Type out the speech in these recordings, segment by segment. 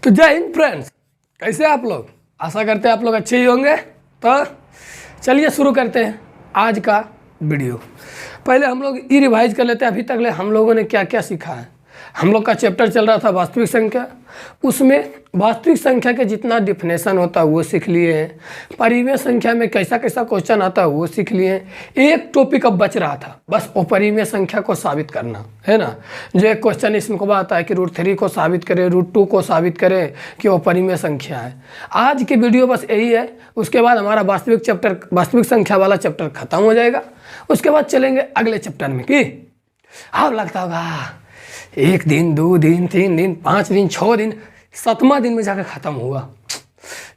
तो जय हिंद फ्रेंड्स, कैसे आप लोग? आशा करते हैं आप लोग अच्छे ही होंगे। तो चलिए शुरू करते हैं आज का वीडियो। पहले हम लोग ये रिवाइज कर लेते हैं अभी तक ले हम लोगों ने क्या क्या सीखा है। हम लोग का चैप्टर चल रहा था वास्तविक संख्या, उसमें वास्तविक संख्या के जितना डिफिनेशन होता है वो सीख लिए हैं। परिमेय संख्या में कैसा कैसा क्वेश्चन आता है वो सीख लिए हैं। एक टॉपिक अब बच रहा था, बस वो परिमेय संख्या को साबित करना है ना। जो एक क्वेश्चन इसमें आता है कि √3 को साबित करें, √2 को साबित करें कि वो परिमेय संख्या है। आज की वीडियो बस यही है। उसके बाद हमारा वास्तविक संख्या वाला चैप्टर खत्म हो जाएगा। उसके बाद चलेंगे अगले चैप्टर में कि अब लगता होगा 1 दिन 2 दिन 3 दिन 5 दिन 6 दिन 7वां दिन में जाकर ख़त्म हुआ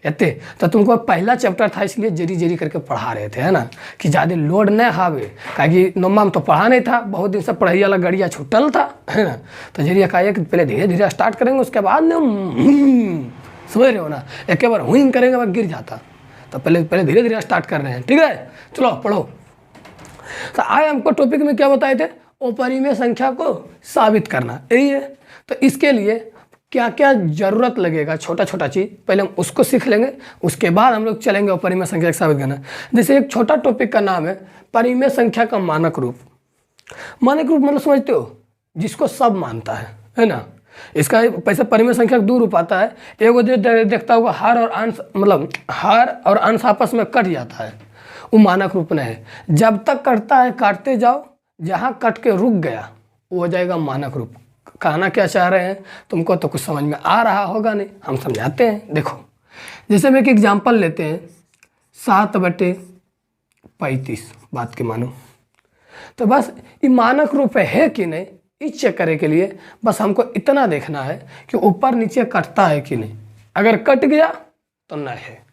इतने। तो तुमको पहला चैप्टर था इसलिए जरी जरी करके पढ़ा रहे थे, है ना, कि ज़्यादा लोड न हावे। कि नौमा में तो पढ़ा नहीं था, बहुत दिन से पढ़ाई वाला गड़िया छुटल था, है ना। तो जरिया का एक पहले धीरे धीरे स्टार्ट करेंगे, उसके बाद न समझ रहे हो ना, एक बार हुई करेंगे वह गिर जाता। तो पहले धीरे धीरे स्टार्ट कर रहे हैं, ठीक है। चलो पढ़ो। तो आए हमको टॉपिक में क्या बताए थे, अपरिमेय संख्या को साबित करना, यही है। तो इसके लिए क्या क्या जरूरत लगेगा, छोटा छोटा चीज़ पहले हम उसको सीख लेंगे। उसके बाद हम लोग चलेंगे अपरिमेय संख्या को साबित करना। जैसे एक छोटा टॉपिक का नाम है परिमेय संख्या का मानक रूप। मानक रूप मतलब समझते हो, जिसको सब मानता है ना। इसका पैसे परिमेय संख्या का 2 रूप आता है। एगो देखता होगा हर और अंश, मतलब हर और अंश आपस में कट जाता है, वो मानक रूप में है। जब तक कटता है काटते जाओ, जहाँ कट के रुक गया वो हो जाएगा मानक रूप। कहना क्या चाह रहे हैं तुमको तो कुछ समझ में आ रहा होगा नहीं, हम समझाते हैं। देखो जैसे हम एक एग्जाम्पल लेते हैं 7/35 बात के मानो। तो बस ये मानक रूप है कि नहीं, इस चेक करने के लिए बस हमको इतना देखना है कि ऊपर नीचे कटता है कि नहीं। अगर कट गया तो नहीं है,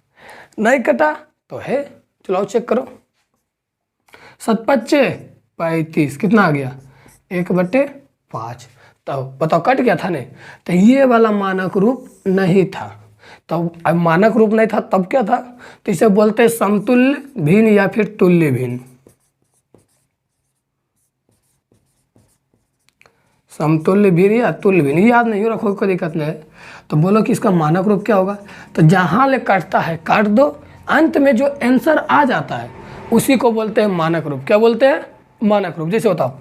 नहीं कटा तो है। चलो चेक करो। 7/35 कितना आ गया, 1/5। तो बताओ कट गया था नहीं, तो ये वाला मानक रूप नहीं था। तो अब मानक रूप नहीं था तब क्या था, तो इसे बोलते हैं समतुल्य भिन्न या फिर तुल्य भिन्न। समतुल्य भिन्न या तुल्य भिन्न, याद नहीं रखो, कोई दिक्कत नहीं है। तो बोलो कि इसका मानक रूप क्या होगा। तो जहाँ ले काटता है काट दो, अंत में जो आंसर आ जाता है उसी को बोलते हैं मानक रूप। क्या बोलते हैं, मानक रूप। जैसे बताओ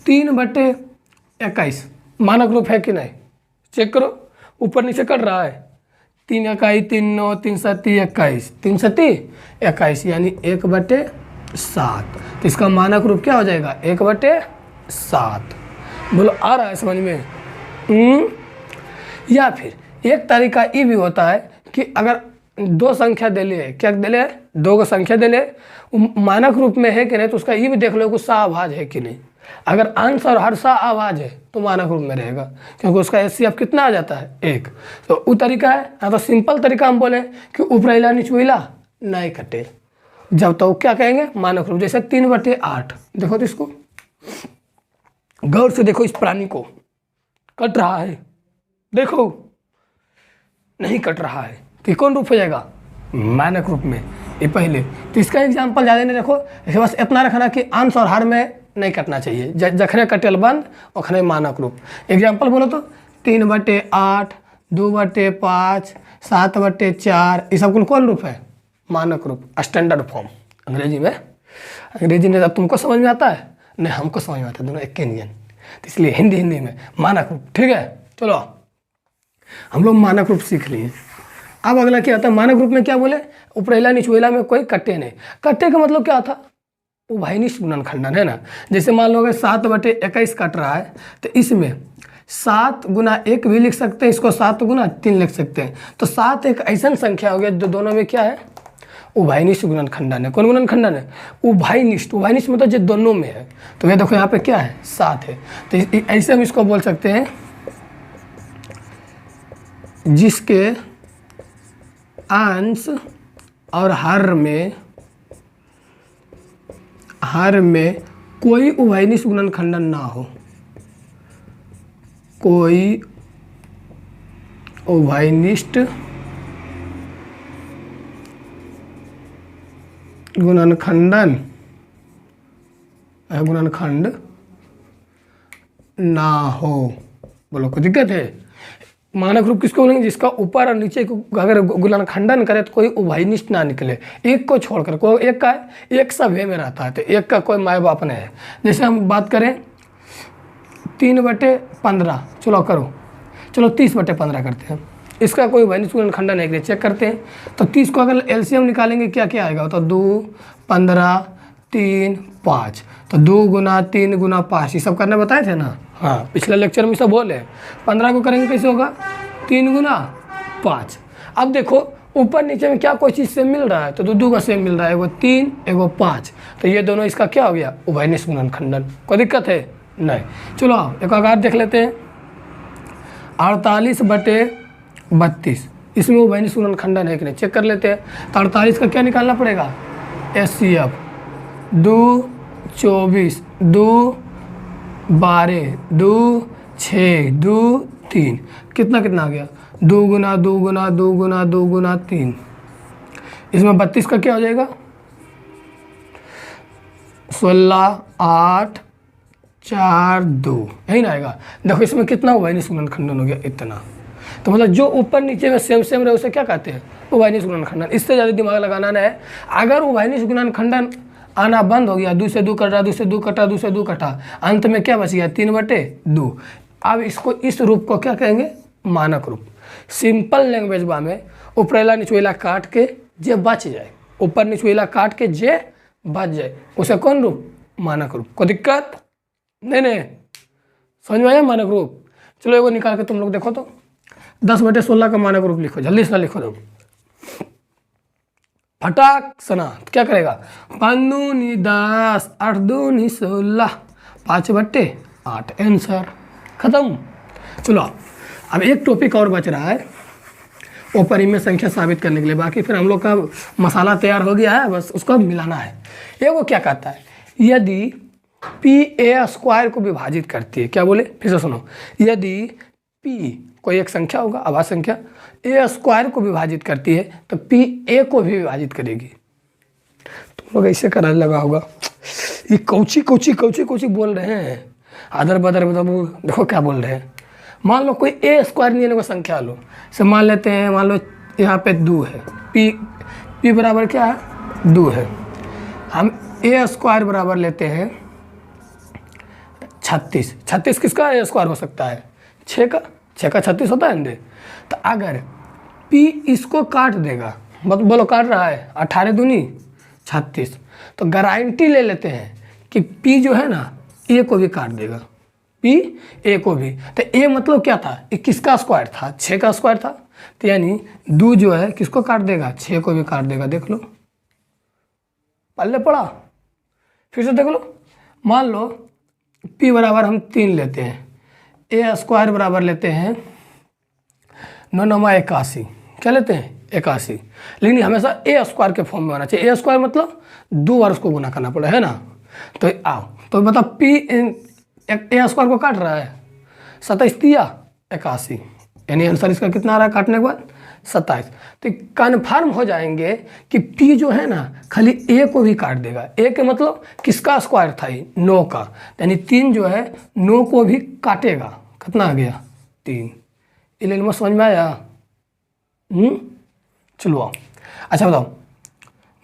3/21 मानक रूप है कि नहीं, चेक करो। ऊपर नीचे कट रहा है, 3 इकाई 3 9 3 सती 21, 3 सती 21 यानी 1/7। तो इसका मानक रूप क्या हो जाएगा, 1/7। बोलो आ रहा है समझ में? या फिर एक तरीका ये भी होता है कि अगर 2 संख्या दे ले, क्या दे ले, 2 को संख्या दे ले, मानक रूप में है कि नहीं, तो उसका ये भी देख लो कि सह-आभाज्य है कि नहीं। अगर अंश और हर सह-आभाज्य है तो मानक रूप में रहेगा, क्योंकि उसका HCF कितना आ जाता है, 1। तो वो तरीका है। तो सिंपल तरीका हम बोले कि ऊपरैला निचुइला नहीं कटे, जब तो क्या कहेंगे, मानक रूप। जैसे 3/8 देखो, तो इसको गौर से देखो, इस प्राणी को कट रहा है, देखो नहीं कट रहा है, तो कौन रूप हो जाएगा, मानक रूप में। ये पहले तो इसका एग्जांपल ज़्यादा नहीं रखो, बस इतना रखना कि अंश और हर में नहीं कटना चाहिए। जखने कटेल बंद ओखने मानक रूप। एग्जांपल बोलो तो 3/8 2/5 7/4 ये सब कौन रूप है, मानक रूप, स्टैंडर्ड फॉर्म अंग्रेजी में। अंग्रेजी में तुमको समझ में आता है नहीं, हमको समझ में आता है, दोनों एक नियन। तो इसलिए हिंदी में मानक रूप, ठीक है। चलो हम लोग मानक रूप सीख लिए। अब अगला क्या आता है, मानक रूप में क्या बोले, ऊपरैला निचुएला में कोई कटे नहीं। कटे का मतलब क्या था, उभयनिष्ठ गुणनखंडन, है ना। जैसे मान लो 7/21 कट रहा है, तो इसमें 7 × 1 भी लिख सकते हैं, इसको 7 × 3 लिख सकते हैं। तो 7 एक ऐसा संख्या हो गया जो दोनों में क्या है, उभयनिष्ठ गुणनखंडन है। कौन गुणनखंडन है, उभयनिष्ठ। उभयनिष्ठ मतलब जो दोनों में है। तो ये देखो यहाँ पे क्या है, 7 है। तो ऐसे हम इसको बोल सकते हैं, जिसके अंश और हर में कोई उभयनिष्ठ गुणनखंडन ना हो, कोई उभयनिष्ठ गुणनखंड ना हो। बोलो कोई दिक्कत है, मानक रूप किसको बोलेंगे? जिसका ऊपर और नीचे को अगर गुणनखंडन करे तो कोई उभयनिष्ठ ना निकले, एक को छोड़कर। कोई एक का है, एक सभ्य में रहता है, तो एक का कोई माए बाप नहीं है। जैसे हम बात करें 3/15, चलो करो, चलो 30/15 करते हैं, इसका कोई उभयनिष्ठ गुणनखंडन नहीं है, चेक करते हैं। तो 30 को अगर एलसीएम निकालेंगे क्या क्या आएगा? तो 2, 15, 3, 5, तो 2 गुना 3 गुना 5, ये सब करने बताए थे ना। हाँ, पिछले लेक्चर में सब बोले। 15 को करेंगे कैसे होगा? 3 गुना 5। अब देखो ऊपर नीचे में क्या कोई चीज़ सेम मिल रहा है? तो 2 का सेम मिल रहा है, एगो 3 एगो 5, तो ये दोनों इसका क्या हो गया? उभयनिष्ठ गुणनखंडन। कोई दिक्कत है? नहीं। चलो एक आकार देख लेते हैं, 48/32, इसमें उभयनिष्ठ गुणनखंडन है कि नहीं, चेक कर लेते हैं। तो 48 का क्या निकालना पड़ेगा? HCF 2 24 2 12 2 6 2 3, कितना कितना आ गया? 2 गुना 2 गुना 2 गुना 2 गुना 3, इसमें 32 का क्या हो जाएगा? 16 8 4 2, यही ना आएगा। देखो इसमें कितना उभयनिष्ठ गुणनखंडन हो गया? इतना। तो मतलब जो ऊपर नीचे में सेम सेम रहे उसे क्या कहते हैं? उभयनिष्ठ गुणनखंडन। इससे ज़्यादा दिमाग लगाना है। अगर उभयनिष्ठ गुणनखंडन आना बंद हो गया, 2 से 2 कटा, 2 से 2 कटा, 2 से 2 कटा, अंत में क्या बच गया? 3/2। अब इसको, इस रूप को क्या कहेंगे? मानक रूप। सिंपल लैंग्वेज में ऊपरेला निचवेला काट के जे बच जाए, ऊपर निचवेला काट के जे बच जाए, उसे कौन रूप? मानक रूप। कोई दिक्कत नहीं, समझ में आया मानक रूप? चलो एगो निकाल के तुम लोग देखो तो, 10/16 का मानक रूप लिखो, जल्दी से लिखो तुम फटाक सना। तो क्या करेगा? 5 दूनी 10, 8 दूनी 16, 5/8, आंसर खत्म। चलो अब एक टॉपिक और बच रहा है, वो परिमेय संख्या साबित करने के लिए। बाकी फिर हम लोग का मसाला तैयार हो गया है, बस उसको मिलाना है। ये वो क्या कहता है? यदि PA² को विभाजित करती है, क्या बोले? फिर से सुनो, यदि P कोई एक संख्या होगा, आभाज्य संख्या, A² को विभाजित करती है तो PA को भी विभाजित करेगी। तुम लोग ऐसे करने लगा होगा, ये कौची बोल रहे हैं, अदर बदर मतलब देखो क्या बोल रहे हैं। मान लो कोई A² नहीं है, कोई संख्या लो, से मान लेते हैं, मान लो यहाँ पे 2 है, P बराबर क्या है? 2 है। हम A² बराबर लेते हैं 36। 36 किसका A² हो सकता है? 6 का 36 होता है ना। तो अगर P इसको काट देगा, मतलब बोलो काट रहा है, 18 दूनी 36, तो गारंटी ले लेते हैं कि P जो है ना A को भी काट देगा, P A को भी। तो A मतलब क्या था? ये किसका स्क्वायर था? 6 का स्क्वायर था। तो यानी 2 जो है किसको काट देगा? 6 को भी काट देगा। देख लो, पल्ले पड़ा। फिर से देख लो, मान लो P बराबर हम 3 लेते हैं, A² बराबर लेते हैं 9 9 81, क्या लेते हैं? 81। लेकिन हमेशा A² के फॉर्म में आना चाहिए। A² मतलब 2 बार उसको गुना करना पड़ा है ना। तो आओ, तो मतलब P A² को काट रहा है, 27 दिया 81, यानी आंसर इसका कितना आ रहा है काटने के बाद? 27। तो कन्फर्म हो जाएंगे कि P जो है ना खाली A को भी काट देगा। A के मतलब किसका स्क्वायर था? 9 का, यानी 3 जो है 9 को भी काटेगा। कितना आ गया? 3। इलेवन में समझ में आया? चलो आओ। अच्छा बताओ,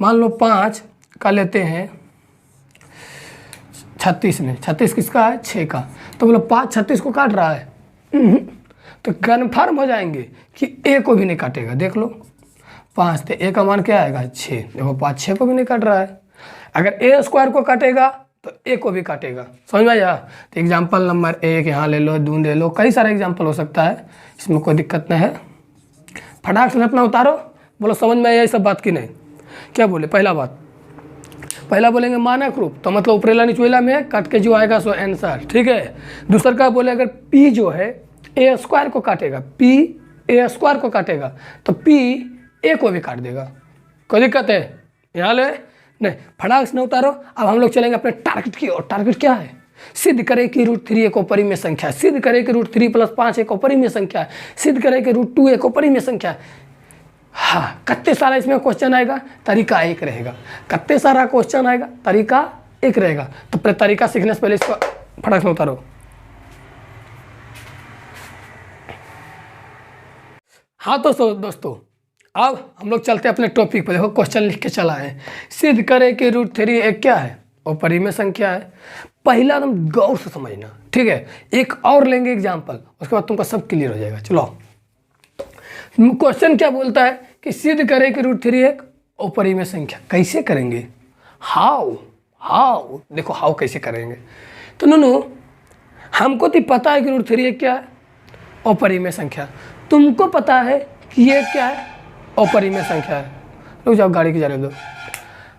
मान लो 5 का लेते हैं 36 में, 36 किसका है? 6 का। तो बोलो 5 36 को काट रहा है? तो कन्फर्म हो जाएंगे कि A को भी नहीं काटेगा। देख लो 5 थे, A का मान क्या आएगा? 6। देखो 5 6 को भी नहीं काट रहा है। अगर A² को काटेगा तो A को भी काटेगा। समझ में आया? तो एग्जाम्पल नंबर 1 यहाँ ले लो, 2 ले लो, कई सारे एग्जाम्पल हो सकता है, इसमें कोई दिक्कत नहीं है। फटाक से अपना उतारो, बोलो समझ में आया ये सब बात की नहीं? क्या बोले? पहला बोलेंगे मानक रूप, तो मतलब ऊपरेला निचवेला में काट के जो आएगा सो आंसर, ठीक है। दूसरा क्या बोले? अगर P जो है A² को काटेगा, P A² को काटेगा तो P A को भी काट देगा। कोई दिक्कत है? यहाँ ले नहीं, फटाक से न उतारो। अब हम लोग चलेंगे अपने टारगेट की ओर। टारगेट क्या है? सिद्ध करें कि √3 एक अपरिमेय संख्या है, सिद्ध करें कि √3 + 5 एक अपरिमेय संख्या है, सिद्ध करें कि √2 एक अपरिमेय संख्या है। हाँ, कितने सारा इसमें क्वेश्चन आएगा? तरीका एक रहेगा। कितने सारा क्वेश्चन आएगा? तरीका एक रहेगा। तो तरीका सीखने से पहले इसको फटाक से उतारो। हाँ तो दोस्तों अब हम लोग चलते हैं अपने टॉपिक पर। देखो क्वेश्चन लिख के चला है, सिद्ध करे कि √3 एक क्या है, अपरिमेय संख्या है। पहला एकदम गौर से समझना, ठीक है। एक और लेंगे एग्जाम्पल, उसके बाद तुमका सब क्लियर हो जाएगा। चलो क्वेश्चन क्या बोलता है कि सिद्ध करे कि √3 एक अपरिमेय संख्या। कैसे करेंगे, हाउ देखो हाउ कैसे करेंगे। तो नूनू हमको तो पता है कि √3 एक क्या है, अपरिमेय संख्या। तुमको पता है कि ये क्या है, अपरिमेय संख्या है। रुक जाओ, गाड़ी की जाने दो।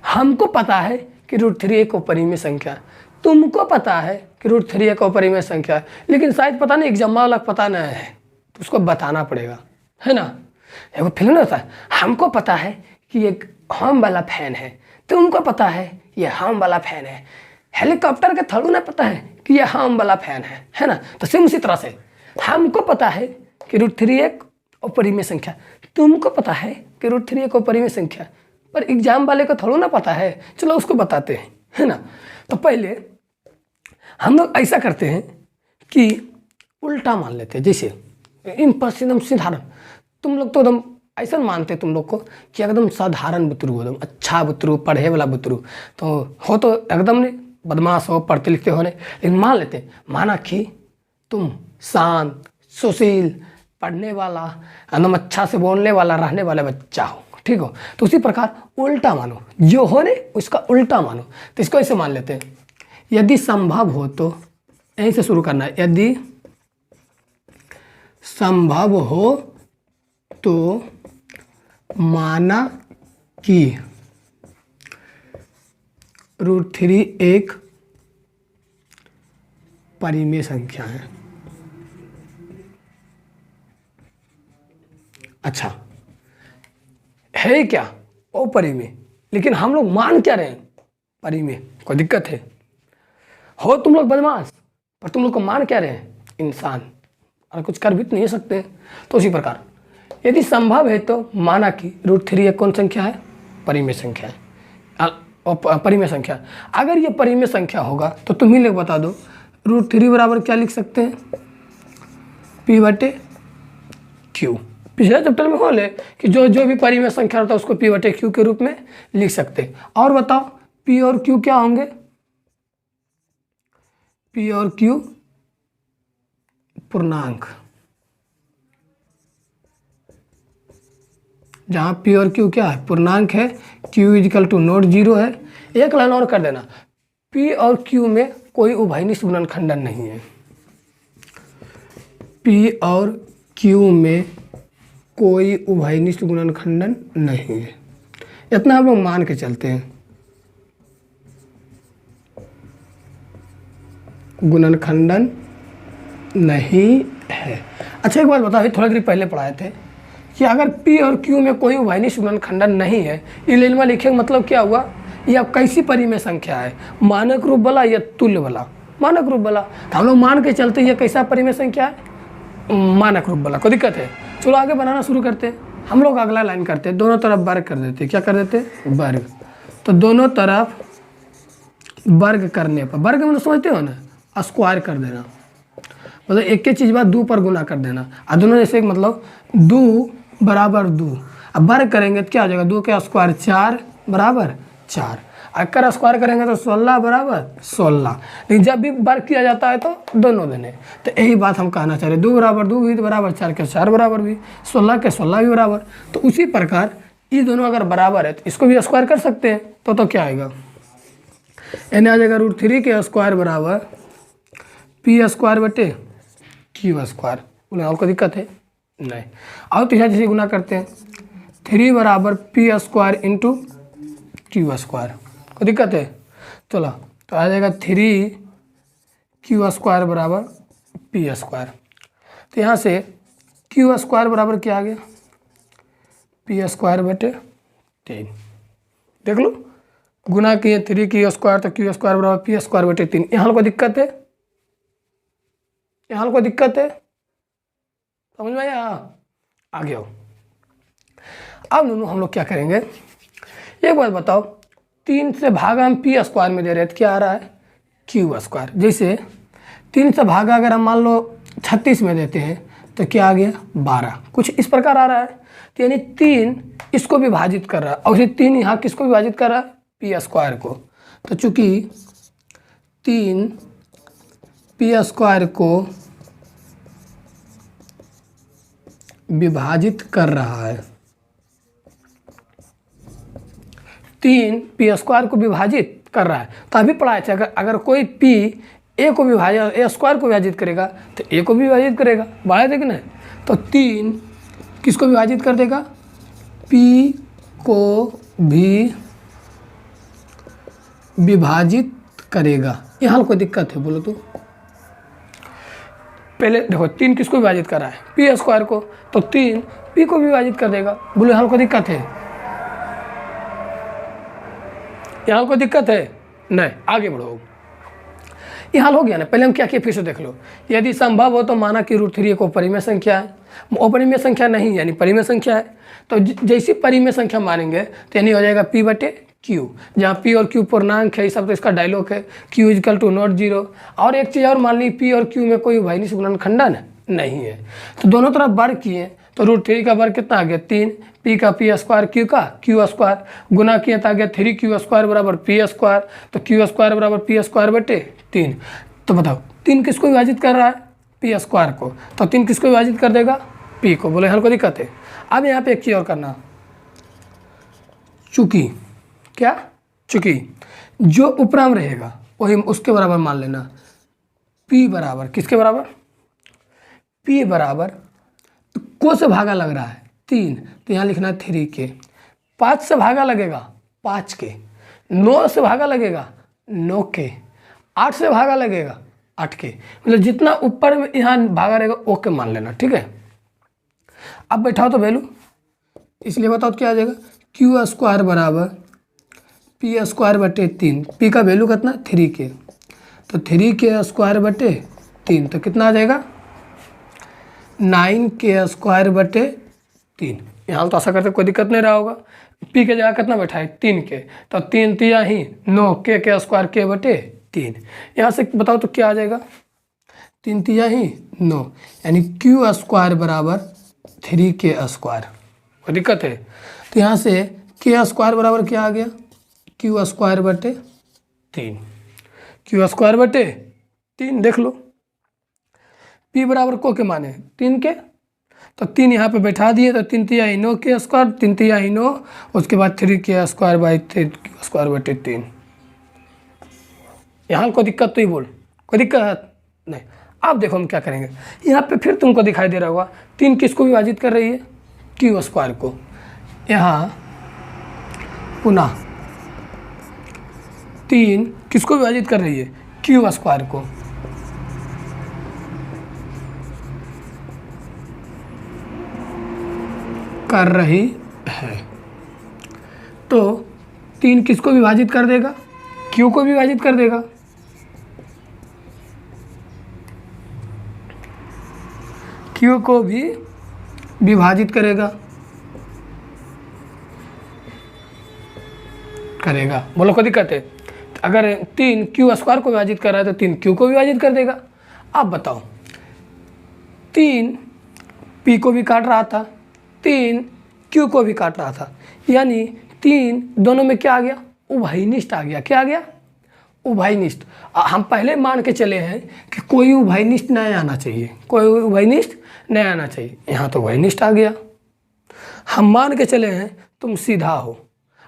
हमको पता है कि √3 एक अपरिमेय संख्या है, तुमको पता है कि √3 एक अपरिमेय संख्या है, लेकिन शायद पता नहीं एग्जाम वाला पता नहीं है, तो उसको बताना पड़ेगा, है ना। देखो फिल्म नहीं होता है, हमको पता है कि ये हम वाला फैन है, तुमको पता है ये हम वाला फैन है। हेलीकॉप्टर के थोड़ा ना पता है कि ये हम वाला फैन है ना। तो सेम उसी तरह से हमको पता है कि √3 एक अपरिमेय संख्या, तुमको पता है कि √3 एक अपरिमेय संख्या, पर एग्जाम वाले को थोड़ा ना पता है। चलो उसको बताते हैं, है ना। तो पहले हम लोग ऐसा करते हैं कि उल्टा मान लेते हैं। जैसे एकदम साधारण, तुम लोग तो एकदम ऐसा मानते तुम लोग को कि एकदम साधारण बुतरू, एकदम अच्छा बुतरू, पढ़े वाला बुतरू तो एकदम नहीं बदमाश हो, पढ़ते लिखते हो नहीं, लेकिन मान लेते, माना कि तुम शांत, सुशील, पढ़ने वाला, एकदम अच्छा से बोलने वाला, रहने वाला बच्चा हो, ठीक हो। तो उसी प्रकार उल्टा मानो, जो हो ने उसका उल्टा मानो। तो इसको ऐसे मान लेते हैं, यदि संभव हो तो, यहीं से शुरू करना है, यदि संभव हो तो माना कि √3 एक परिमेय संख्या है। अच्छा है क्या, अपरिमेय, लेकिन हम लोग मान क्या रहे हैं, परिमेय। कोई दिक्कत है, हो तुम लोग बदमाश, पर तुम लोग को मान क्या रहे हैं, इंसान, और कुछ कर भी तो नहीं सकते। तो उसी प्रकार यदि संभव है तो माना कि √3 एक कौन संख्या है, परिमेय संख्या है, परिमेय संख्या। अगर ये परिमेय संख्या होगा तो तुम ही लोग बता दो, √3 बराबर क्या लिख सकते हैं, P/Q। पिछले चैप्टर में हो ले कि जो भी परिमेय संख्या होता है उसको P/Q के रूप में लिख सकते हैं। और बताओ P और Q क्या होंगे, P और Q पूर्णांक, जहाँ P और Q क्या है, पूर्णांक है, Q = नोट 0 है। एक लाइन और कर देना, P और Q में कोई उभयनिष्ठ गुणनखंडन नहीं है, P और Q में कोई उभयनिष्ठ गुणनखंडन नहीं है। इतना हम लोग मान के चलते हैं, गुणनखंडन नहीं है। अच्छा एक बात बताओ, थोड़ा देर पहले पढ़ाए थे कि अगर P और Q में कोई उभयनिष्ठ गुणनखंडन नहीं है, ये लाइन में लिखे मतलब क्या हुआ, यह कैसी परिमेय संख्या है, मानक रूप वाला या तुल्य वाला, मानक रूप वाला। तो हम लोग मान के चलते ये कैसा परिमेय संख्या है, मानक रूप वाला। कोई दिक्कत है, चलो आगे बनाना शुरू करते हैं। हम लोग अगला लाइन करते हैं, दोनों तरफ वर्ग कर देते हैं। क्या कर देते हैं, वर्ग। तो दोनों तरफ वर्ग करने पर, वर्ग में तो समझते हो ना, स्क्वायर कर देना, मतलब एक चीज़ बाद 2 पर गुना कर देना, और दोनों जैसे मतलब 2 बराबर 2। अब वर्ग करेंगे तो क्या हो जाएगा, 2 के स्क्वायर 4 बराबर 4, अगर स्क्वायर करेंगे तो 16 बराबर 16। लेकिन जब भी वर्ग किया जाता है तो दोनों देने, तो यही बात हम कहना चाह रहे, 2 बराबर 2 भी बराबर 4 के 4 बराबर भी, 16 के 16 भी बराबर। तो उसी प्रकार ये दोनों अगर बराबर है तो इसको भी स्क्वायर कर सकते हैं। तो क्या आएगा, यानी आ जाएगा √3 के स्क्वायर बराबर P²/Q²। बोले और कोई दिक्कत है नहीं। और तो यहाँ जैसे गुना करते हैं, 3 बराबर P² × Q²। कोई दिक्कत है, चलो तो आ जाएगा 3Q² बराबर P²। तो यहाँ से Q² बराबर क्या आ गया, P²/3। देख लो गुना किए 3Q² तो Q² बराबर P²/3। यहाँ कोई दिक्कत है, यहाँ कोई दिक्कत है, समझ में आया, आगे आओ। अब हम लोग क्या करेंगे, एक बात बताओ, 3 से भागा हम P² में दे रहे हैं तो क्या आ रहा है, Q²। जैसे 3 से भागा अगर हम मान लो 36 में देते हैं तो क्या आ गया 12, कुछ इस प्रकार आ रहा है। तो यानी 3 इसको विभाजित कर रहा है और ये 3 यहाँ किसको विभाजित कर रहा है, पी स्क्वायर को। तो चूंकि 3 पी स्क्वायर को विभाजित कर रहा है, 3 पी स्क्वायर को विभाजित कर रहा है। तो अभी पढ़ाया था अगर कोई पी ए को विभाजित ए स्क्वायर को विभाजित करेगा तो ए को भी विभाजित करेगा, बढ़ा देगा ना। तो 3 किसको विभाजित कर देगा, पी को भी विभाजित करेगा। यहाँ कोई दिक्कत है बोलो तो? पहले देखो 3 किसको विभाजित कर रहा है, पी स्क्वायर को, तो 3 पी को विभाजित कर देगा। बोलो यहाँ कोई दिक्कत है? यहाँ कोई दिक्कत है नहीं, आगे बढ़ो। ये हल हो गया ना। पहले हम क्या किए फिर से देख लो। यदि संभव हो तो माना कि √3 एक अपरिमेय संख्या है, अपरिमेय संख्या नहीं यानी परिमेय संख्या है। तो जैसी परिमेय संख्या मानेंगे तो यानी हो जाएगा P/Q, जहाँ P और Q पूर्णांक है। ये सब तो इसका डायलॉग है, Q = ≠0। और एक चीज़ और मान ली, P और Q में कोई उभयनिष्ठ गुणनखंडन नहीं है। तो दोनों तरफ वर्ग किए तो √3 का वर्ग कितना आ गया 3, P का P स्क्वायर, Q का Q स्क्वायर, गुना किया तो आ गया 3Q स्क्वायर बराबर P स्क्वायर। तो Q स्क्वायर बराबर P स्क्वायर/3। तो बताओ 3 किसको विभाजित कर रहा है, P स्क्वायर को, तो 3 किसको विभाजित कर देगा, P को। बोले हल को दिक्कत है? अब यहाँ पे एक चीज़ और करना, चूँकि क्या, चूँकि जो उपराम रहेगा वही उसके बराबर मान लेना। P बराबर किसके बराबर, P बराबर को से भागा लग रहा है 3, तो यहाँ लिखना है 3K। 5 से भागा लगेगा 5K, 9 से भागा लगेगा 9K, 8 से भागा लगेगा 8K। मतलब जितना ऊपर में यहाँ भागा रहेगा ओके मान लेना, ठीक है। अब बैठाओ तो वैल्यू, इसलिए बताओ तो क्या आ जाएगा, Q स्क्वायर बराबर P स्क्वायर/3। P का वैल्यू कितना 3K, तो 3K स्क्वायर/3 तो कितना आ जाएगा 9K स्क्वायर/3। यहाँ तो आशा करते कोई दिक्कत नहीं रहा होगा। P के जगह कितना बैठा है 3K, तो 3 तिया ही 9K के स्क्वायर K/3। यहाँ से बताओ तो क्या आ जाएगा, 3 तिया ही 9, यानी Q स्क्वायर बराबर 3K स्क्वायर। कोई दिक्कत है? तो यहाँ से K स्क्वायर बराबर क्या आ गया, Q स्क्वायर/3। Q स्क्वायर/3 देख लो। P बराबर को के माने 3K, तो 3 यहाँ पे बैठा दिए, तो 3 तिया ही 9K स्क्वायर, 3 तिया ही 9, उसके बाद 3K स्क्वायर/3। यहाँ कोई दिक्कत तो ही बोल, कोई दिक्कत नहीं। अब देखो हम क्या करेंगे, यहाँ पे फिर तुमको दिखाई दे रहा होगा 3 किसको विभाजित कर रही है, Q स्क्वायर को। यहाँ पुनः 3 किसको विभाजित कर रही है, Q स्क्वायर को। कर रही है, तो 3 किसको विभाजित कर देगा, Q को विभाजित कर देगा। Q को भी विभाजित करेगा, बोलो कोई दिक्कत है? अगर 3 Q स्क्वायर को विभाजित कर रहा है तो 3 Q को विभाजित कर देगा। अब बताओ 3 P को भी काट रहा था, 3 Q को भी काट रहा था, यानी 3 दोनों में क्या आ गया, उभयनिष्ठ आ गया। क्या आ गया, उभयनिष्ठ। हम पहले मान के चले हैं कि कोई उभयनिष्ठ नहीं आना चाहिए, कोई उभयनिष्ठ नहीं आना चाहिए। यहाँ तो उभयनिष्ठ आ गया। हम मान के चले हैं तुम सीधा हो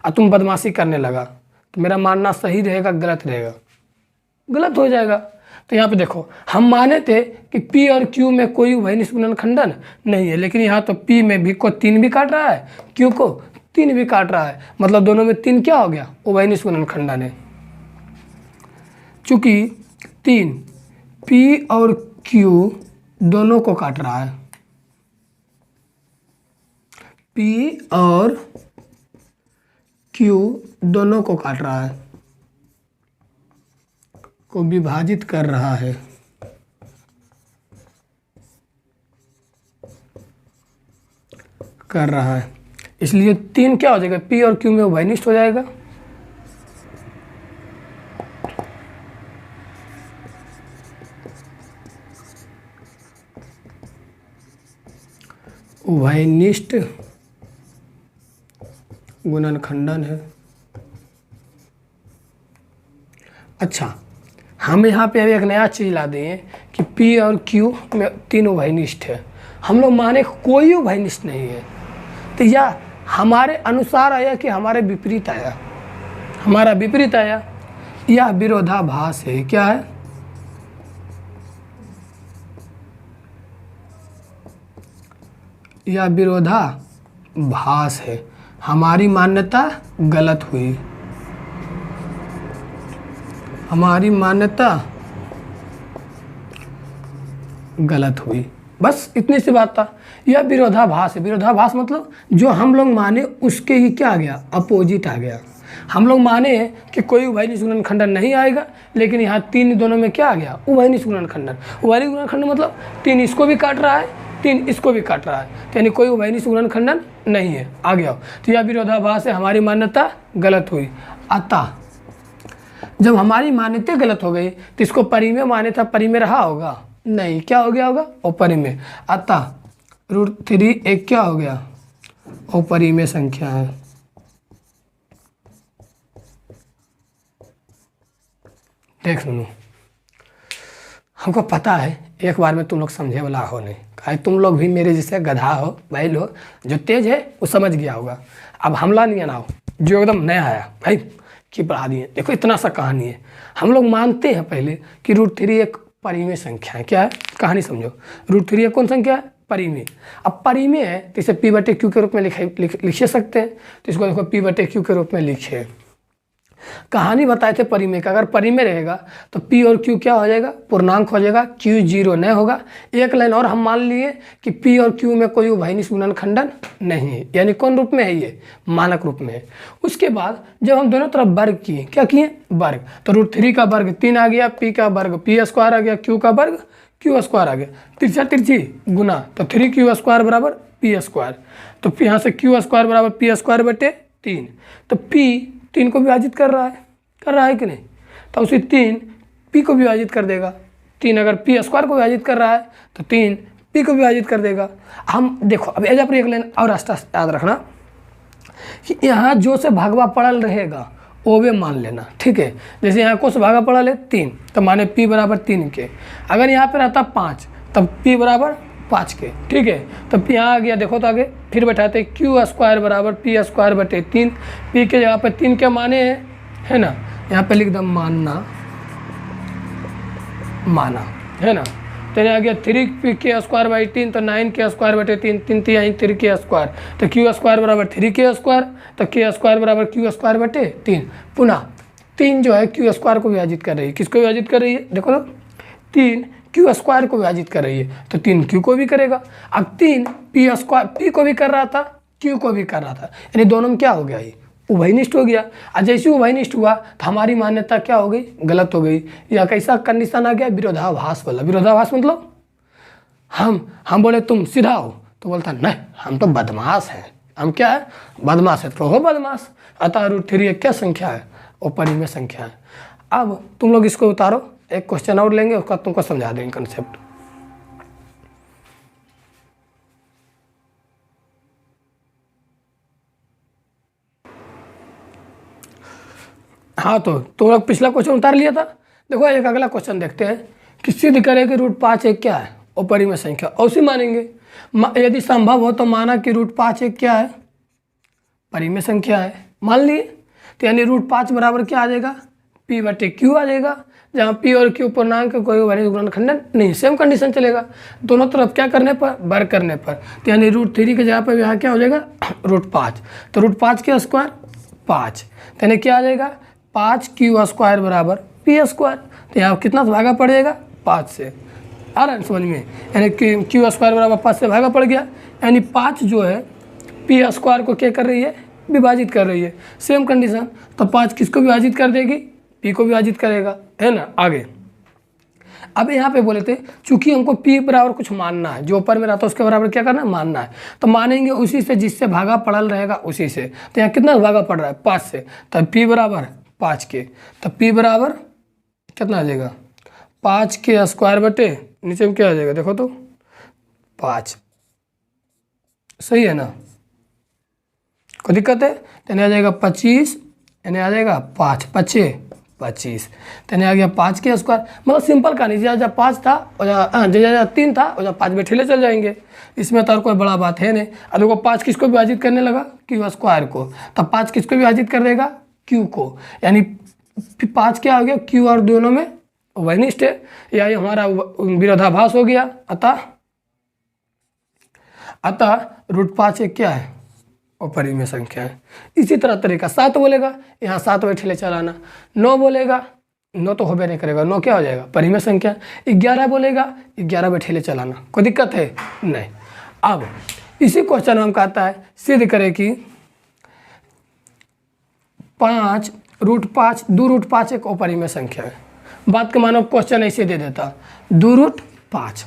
और तुम बदमाशी करने लगा, तो मेरा मानना सही रहेगा गलत रहेगा, गलत हो जाएगा। तो यहाँ पे देखो हम माने थे कि P और Q में कोई उभयनिष्ठ गुणनखंडन नहीं है, लेकिन यहाँ तो P में भी को 3 भी काट रहा है, Q को 3 भी काट रहा है, मतलब दोनों में 3 क्या हो गया, उभयनिष्ठ गुणनखंडन है। चूँकि 3 P और Q दोनों को काट रहा है, P और Q दोनों को काट रहा है, को विभाजित कर रहा है। इसलिए 3 क्या हो जाएगा, P और Q में उभयनिष्ठ हो जाएगा। उभयनिष्ठ गुणनखंडन है। अच्छा, हम यहाँ पे अभी एक नया चीज़ ला दें कि P और Q में तीन उभयनिष्ठ है। हम लोग माने कोई उभयनिष्ठ नहीं है, तो या हमारे अनुसार आया कि हमारे विपरीत आया, हमारा विपरीत आया, यह विरोधाभास है। क्या है? यह विरोधाभास है, हमारी मान्यता गलत हुई, हमारी मान्यता गलत हुई। बस इतनी सी बात था। यह विरोधाभास है। विरोधाभास मतलब जो हम लोग माने उसके ही क्या आ गया? अपोजिट आ गया। हम लोग माने कि कोई उभयनिष्ठ गुणनखंडन नहीं आएगा, लेकिन यहाँ तीन दोनों में क्या आ गया? उभयनिष्ठ गुणनखंडन। उभयनिष्ठ गुणनखंडन मतलब तीन इसको भी काट रहा है, तीन इसको भी काट रहा है, तो यानी कोई उभयनिष्ठ गुणनखंडन नहीं है। आ गया। तो यह विरोधाभास है, हमारी मान्यता गलत हुई। अतः जब हमारी मान्यता गलत हो गई तो इसको परिमेय माने था, परिमेय रहा होगा? नहीं। क्या हो गया होगा? अपरिमेय। अतः √3 एक क्या हो गया? अपरिमेय संख्या है। देख लो, हमको पता है एक बार में तुम लोग समझे वाला हो नहीं, काहे तुम लोग भी मेरे जैसे गधा हो, बैल हो, जो तेज है वो समझ गया होगा। अब हमला नहीं आना हो, जो एकदम नया आया भाई कि बढ़ा दिए। देखो इतना सा कहानी है। हम लोग मानते हैं पहले कि √3 एक परिमेय संख्या है। क्या है? कहानी समझो। √3 एक कौन संख्या है? परिमेय। अब परिमेय है तो इसे P/Q के रूप में लिख सकते हैं। तो इसको देखो P/Q के रूप में लिखे। कहानी बताए थे परिमेय का, अगर परिमेय रहेगा तो P और Q क्या हो जाएगा? पूर्णांक हो जाएगा। Q 0 नहीं होगा। एक लाइन और हम मान लिए कि P और Q में कोई उभयनिष्ठ गुणनखंडन नहीं है, यानी कौन रूप में है? ये मानक रूप में है। उसके बाद जब हम दोनों तरफ वर्ग किए, क्या किए? वर्ग। तो √3 का वर्ग 3 आ गया, P का वर्ग P² आ गया, Q का वर्ग Q² आ गया, तिरछा तिरछी गुना, तो 3Q² बराबर P²। तो यहाँ से Q² बराबर P²/3। तो P 3 को विभाजित कर रहा है कि नहीं? तो उसी 3 P को विभाजित कर देगा। 3 अगर P² को विभाजित कर रहा है तो 3 P को विभाजित कर देगा। हम देखो अब एजा पर एक लाइन और रास्ता याद रखना कि यहाँ जो से भागवा पड़ल रहेगा वो वे मान लेना, ठीक है। जैसे यहाँ को से भागा पड़ल है 3, तो माने P बराबर 3 के। अगर यहाँ पे रहता 5 तब P बराबर 5 के, ठीक है। तब यहाँ आ गया, देखो तो आगे फिर बैठाते Q² बराबर P²/3। P के जगह पे 3 के माने है ना, यहाँ पे लिख दो माना है ना। तो यहाँ आ गया 3P²/3, तो 9K²/3, 3 3 3K², तो Q² बराबर 3K², तो K² बराबर Q²/3। पुनः 3 जो है Q² को विभाजित कर रही है। किसको विभाजित कर रही है? देखो ना, 3 Q² को विभाजित कर रही है, तो 3 Q को भी करेगा। अब 3 P को भी कर रहा था, Q को भी कर रहा था, यानी दोनों में क्या हो गया? ये उभयनिष्ठ हो गया। और जैसे उभयनिष्ठ हुआ तो हमारी मान्यता क्या हो गई? गलत हो गई। या कैसा कंडीशन आ गया? विरोधाभास वाला। विरोधाभास मतलब हम बोले तुम सीधा हो, तो बोलता नहीं हम तो बदमाश हैं। हम क्या है? बदमाश है। तो हो बदमाश। अतः √3 एक क्या संख्या है? वो परिमेय संख्या है। अब तुम लोग इसको उतारो, एक क्वेश्चन और लेंगे, उसका तुमको समझा देंगे कंसेप्ट। हाँ, तो तुम लोग पिछला क्वेश्चन उतार लिया था। देखो एक अगला क्वेश्चन देखते हैं कि सिद्ध करें कि √5 एक क्या है? अपरिमेय संख्या। औसी मानेंगे, यदि संभव हो तो माना कि √5 एक क्या है? परिमेय संख्या है। मान लिए, तो यानी √5 बराबर क्या आ जाएगा? P/Q आ जाएगा, जहाँ P और Q पूर्णांक कोई उभयनिष्ठ गुणनखंडन नहीं। सेम कंडीशन चलेगा दोनों तरफ क्या करने पर? वर्ग करने पर। तो यानी √3 की जगह पर यहाँ क्या हो जाएगा? √5। तो √5 के स्क्वायर 5, तो यानी क्या आ जाएगा? 5Q² बराबर P²। तो यहाँ कितना से भागा पड़ जाएगा? 5 से। आ रहा है समझ में? यानी Q² बराबर 5 से भागा पड़ गया, यानी 5 जो है P² को क्या कर रही है? विभाजित कर रही है। सेम कंडीशन, तो 5 किसको विभाजित कर देगी? P को विभाजित करेगा, है ना। आगे अब यहाँ पे बोले थे चूंकि हमको P बराबर कुछ मानना है, जो ऊपर में रहता है उसके बराबर क्या करना है? मानना है। तो मानेंगे उसी से जिससे भागा पड़ल रहेगा उसी से। तो यहाँ कितना भागा पड़ रहा है? 5 से। तब P बराबर 5 के, तब P बराबर कितना आ जाएगा? 5K² बटे नीचे में क्या आ जाएगा? देखो तो 5 सही है ना, कोई दिक्कत है? तो यानी आ जाएगा 25, यानी आ जाएगा 5 5 25, तो यानी आ गया 5 के स्क्वायर। मतलब सिंपल कहानी, जब 5 था और जब 3 था और जब 5 बैठे चल जाएंगे, इसमें तो और कोई बड़ा बात है नहीं। अब देखो 5 किसको विभाजित करने लगा, क्यू स्क्वायर को, तब 5 किसको विभाजित कर देगा, क्यू को, यानी 5 क्या हो गया, क्यू और दोनों में वनिष्ठ है, या ये हमारा विरोधाभास हो गया। अतः √5 एक क्या है, अपरिमेय संख्या है। इसी तरीका 7 बोलेगा, यहाँ 7 बैठे चलाना। 9 बोलेगा, 9 तो होबे नहीं करेगा, 9 क्या हो जाएगा, परिमेय संख्या। 11 बोलेगा, 11 बैठे चलाना, कोई दिक्कत है नहीं। अब इसी क्वेश्चन में हम कहता है सिद्ध करें कि 5 √5 2√5 एक अपरिमेय संख्या है। बात के मानो क्वेश्चन ऐसे दे देता 2√5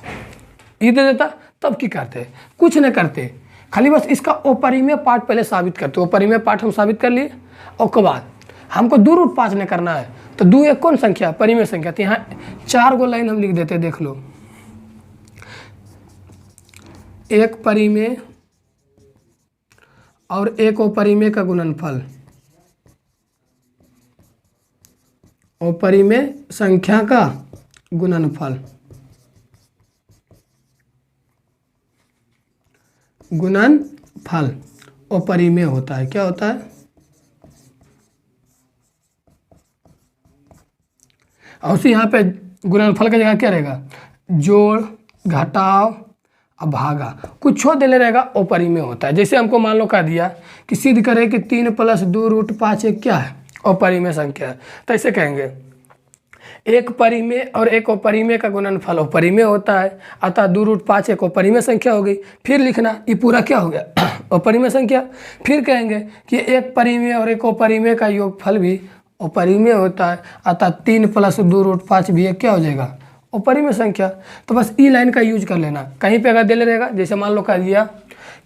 ये दे देता, तब की करते, कुछ नहीं करते, खाली बस इसका अपरिमेय पार्ट पहले साबित करते। अपरिमेय पार्ट हम साबित कर लिए, और उसके बाद हमको 2√5 नहीं करना है, तो 2 एक कौन संख्या, परिमेय संख्या। तो यहाँ 4 गो लाइन हम लिख देते, देख लो, एक परिमेय और एक अपरिमेय का गुणनफल, अपरिमेय संख्या का गुणनफल, गुणनफल अपरिमेय होता है। क्या होता है, और उसी यहाँ पे गुणनफल का जगह क्या रहेगा, जोड़ घटाव अब भागा, कुछ छोड़ देने रहेगा, अपरिमेय होता है। जैसे हमको मान लो कह दिया कि सिद्ध करें कि 3 + 2√5 एक क्या है, अपरिमेय संख्या है, तो ऐसे कहेंगे एक परिमेय और एक अपरिमेय का गुणनफल अपरिमेय होता है, अतः 2√5 एक अपरिमेय संख्या हो गई। फिर लिखना, ये पूरा क्या हो गया, अपरिमेय संख्या। फिर कहेंगे कि एक परिमेय और एक अपरिमेय का योगफल भी अपरिमेय होता है, अतः 3 + 2√5 भी एक क्या हो जाएगा, अपरिमेय संख्या। तो बस ई लाइन का यूज कर लेना, कहीं पे अगर दे रहेगा, जैसे मान लो कह दिया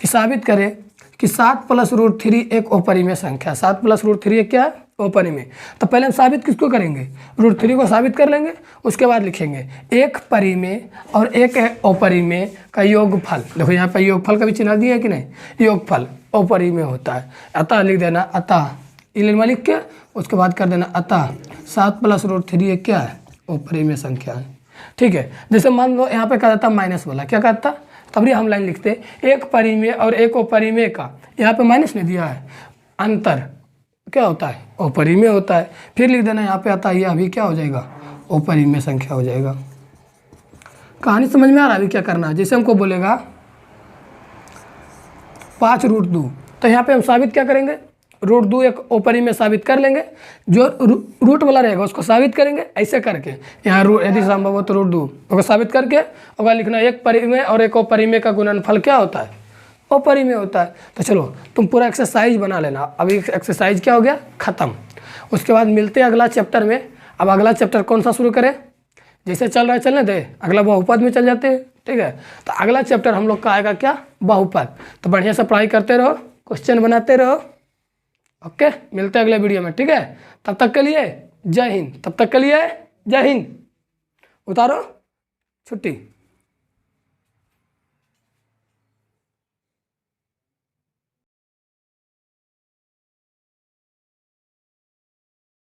कि साबित करें कि 7 + √3 एक अपरिमेय संख्या, 7 + √3 एक क्या है, अपरिमेय। तो पहले हम साबित किसको करेंगे, √3 को साबित कर लेंगे, उसके बाद लिखेंगे एक परिमेय और एक अपरिमेय का योगफल। देखो यहाँ पर योगफल का भी चिन्ह दिया है कि नहीं, योगफल अपरिमेय होता है। अतः लिख देना, अतः इलेमा लिख के उसके बाद कर देना, अतः 7 + √3 एक क्या है, अपरिमेय संख्या है। ठीक है, जैसे मान लो यहाँ पे कहा जाता माइनस बोला, क्या कहता, तभी हम लाइन लिखते एक परिमेय और एक अपरिमेय का, यहाँ पे माइनस नहीं दिया है, अंतर क्या होता है, अपरिमेय होता है। फिर लिख देना यहाँ पे आता है, यह अभी क्या हो जाएगा, अपरिमेय संख्या हो जाएगा। कहानी समझ में आ रहा है अभी क्या करना है। जैसे हमको बोलेगा 5√2, तो यहाँ पे हम साबित क्या करेंगे, √2 एक अपरिमेय साबित कर लेंगे, जो रूट वाला रहेगा उसको साबित करेंगे, ऐसे करके यहाँ यदि संभव हो तो √2 को साबित करके और लिखना एक परिमेय और एक अपरिमेय का गुणनफल क्या होता है, अपरिमेय होता है। तो चलो तुम पूरा एक्सरसाइज बना लेना। अभी एक्सरसाइज क्या हो गया, खत्म। उसके बाद मिलते हैं अगला चैप्टर में। अब अगला चैप्टर कौन सा शुरू करें, जैसे चल रहा है चलने दे, अगला बहुपद में चल जाते हैं। ठीक है, तो अगला चैप्टर हम लोग का आएगा क्या, बहुपद। तो बढ़िया से पढ़ाई करते रहो, क्वेश्चन बनाते रहो। ओके, मिलते हैं अगले वीडियो में। ठीक है, तब तक के लिए जय हिंद, तब तक के लिए जय हिंद। उतारो छुट्टी।